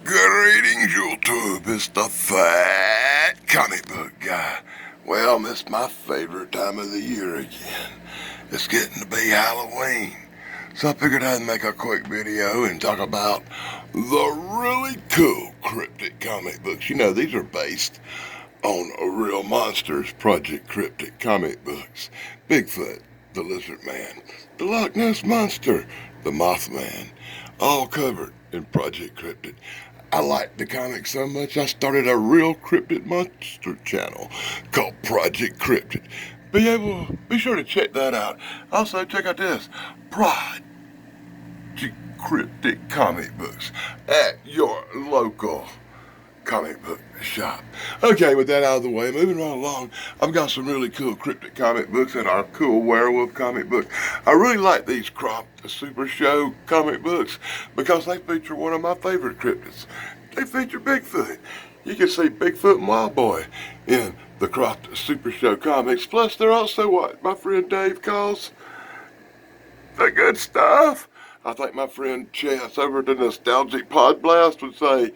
Greetings, YouTube. It's the Fat Comic Book Guy. Well, it's my favorite time of the year again. It's getting to be Halloween. So I figured I'd make a quick video and talk about the really cool cryptic comic books. You know, these are based on real monsters, Project Cryptic comic books. Bigfoot, the Lizard Man, the Loch Ness Monster, the Mothman, all covered in Project Cryptic. I liked the comic so much I started a real cryptid monster channel called Project Cryptid. Be sure to check that out. Also check out this Project Cryptic comic books at your local comic book shop. Okay, with that out of the way, moving right along, I've got some really cool cryptic comic books and our cool werewolf comic book. I really like these cropped Super Show comic books because they feature one of my favorite cryptids. They feature Bigfoot. You can see Bigfoot and Wild Boy in the cropped Super Show comics. Plus, they're also what my friend Dave calls the good stuff. I think my friend Chance over at the Nostalgic Pod Blast would say,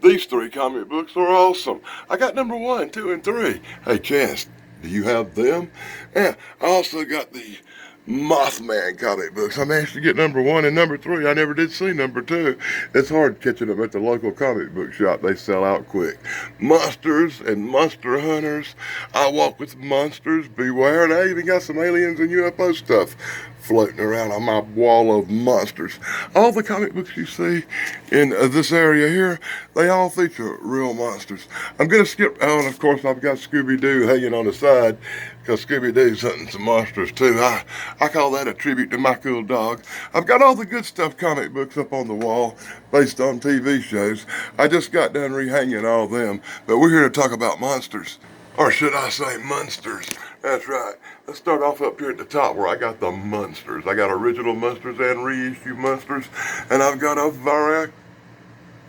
these three comic books are awesome. I got number 1, 2, and 3. Hey, Chance, do you have them? Yeah, I also got the Mothman comic books. I managed to get number 1 and number 3. I never did see number 2. It's hard catching them at the local comic book shop. They sell out quick. Monsters and monster hunters. I walk with monsters. Beware. And I even got some aliens and UFO stuff floating around on my wall of monsters. All the comic books you see in this area here, they all feature real monsters. I'm going to skip, and of course I've got Scooby-Doo hanging on the side, because Scooby-Doo's hunting some monsters too. I call that a tribute to my cool dog. I've got all the good stuff comic books up on the wall based on TV shows. I just got done rehanging all them, but we're here to talk about monsters. Or should I say monsters? That's right. Let's start off up here at the top where I got the monsters. I got original monsters and reissue monsters. And I've got a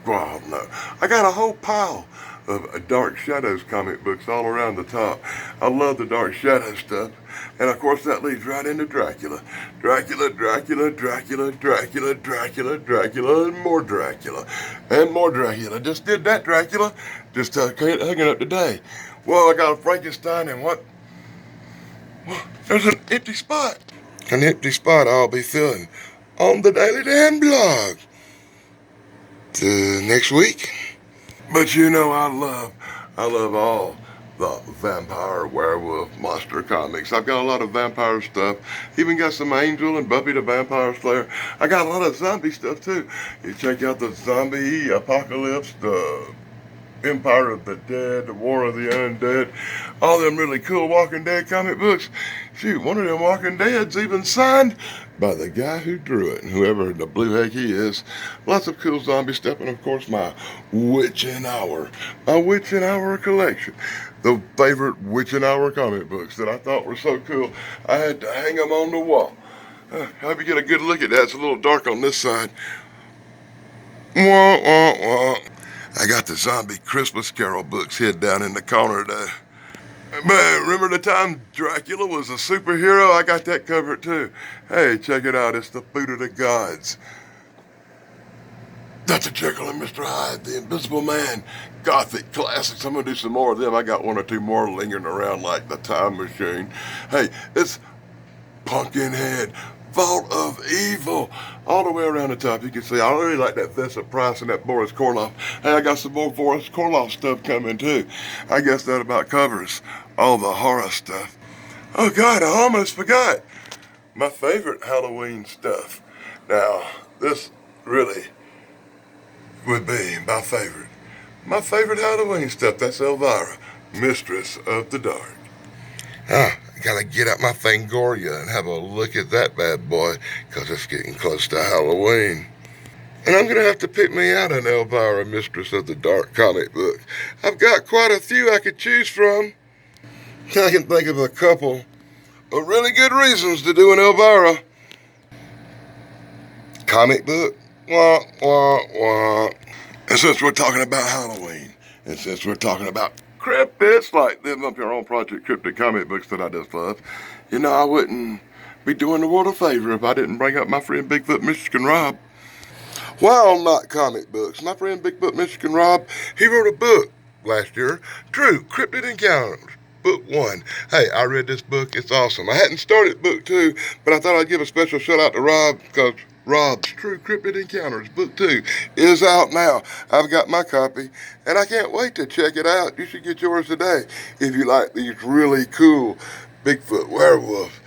I got a whole pile of Dark Shadows comic books all around the top. I love the Dark Shadow stuff. And of course that leads right into Dracula. Dracula, Dracula, Dracula, Dracula, Dracula, Dracula, and more Dracula. And more Dracula. Just did that Dracula. Just hanging up today. Well, I got a Frankenstein and what? There's an empty spot. An empty spot I'll be filling on the Daily Dan blog next week. But you know I love all the vampire, werewolf, monster comics. I've got a lot of vampire stuff. Even got some Angel and Buffy the Vampire Slayer. I got a lot of zombie stuff too. You check out the Zombie Apocalypse, the Empire of the Dead, the War of the Undead, all them really cool Walking Dead comic books. Shoot, one of them Walking Dead's even signed by the guy who drew it, and whoever the blue heck he is. Lots of cool zombie stuff, and of course my Witching Hour collection. The favorite Witching Hour comic books that I thought were so cool, I had to hang them on the wall. I hope you get a good look at that. It's a little dark on this side. Wah, wah, wah. I got the zombie Christmas Carol books hid down in the corner there. Man, remember the time Dracula was a superhero? I got that covered too. Hey, check it out. It's the Food of the Gods. Dr. Jekyll and Mr. Hyde, the Invisible Man, Gothic classics. I'm going to do some more of them. I got 1 or 2 more lingering around like the Time Machine. Hey, it's Pumpkinhead, Vault of Evil, all the way around the top. You can see I really like that Vincent Price and that Boris Karloff. Hey, I got some more Boris Karloff stuff coming too. I guess that about covers all the horror stuff. Oh God, I almost forgot my favorite Halloween stuff. Now, this really would be my favorite. My favorite Halloween stuff. That's Elvira, Mistress of the Dark. I gotta get out my Fangoria and have a look at that bad boy, because it's getting close to Halloween. And I'm gonna have to pick me out an Elvira, Mistress of the Dark comic book. I've got quite a few I could choose from. I can think of a couple of really good reasons to do an Elvira comic book. Wah, wah, wah. And since we're talking about Halloween, and since we're talking about cryptids like them up here on Project Cryptic comic books that I just love, you know, I wouldn't be doing the world a favor if I didn't bring up my friend Bigfoot Michigan Rob. While not comic books, my friend Bigfoot Michigan Rob, he wrote a book last year, True Cryptid Encounters, Book 1. Hey, I read this book. It's awesome. I hadn't started Book 2, but I thought I'd give a special shout out to Rob because Rob's True Cryptid Encounters, Book 2, is out now. I've got my copy, and I can't wait to check it out. You should get yours today if you like these really cool Bigfoot, werewolf,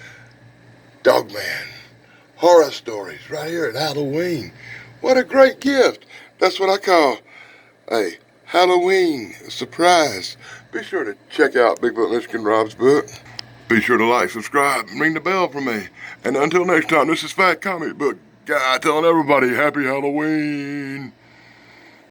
dogman, horror stories right here at Halloween. What a great gift. That's what I call a Halloween surprise. Be sure to check out Bigfoot Michigan Rob's book. Be sure to like, subscribe, and ring the bell for me. And until next time, this is Fat Comic Book Guy telling everybody Happy Halloween.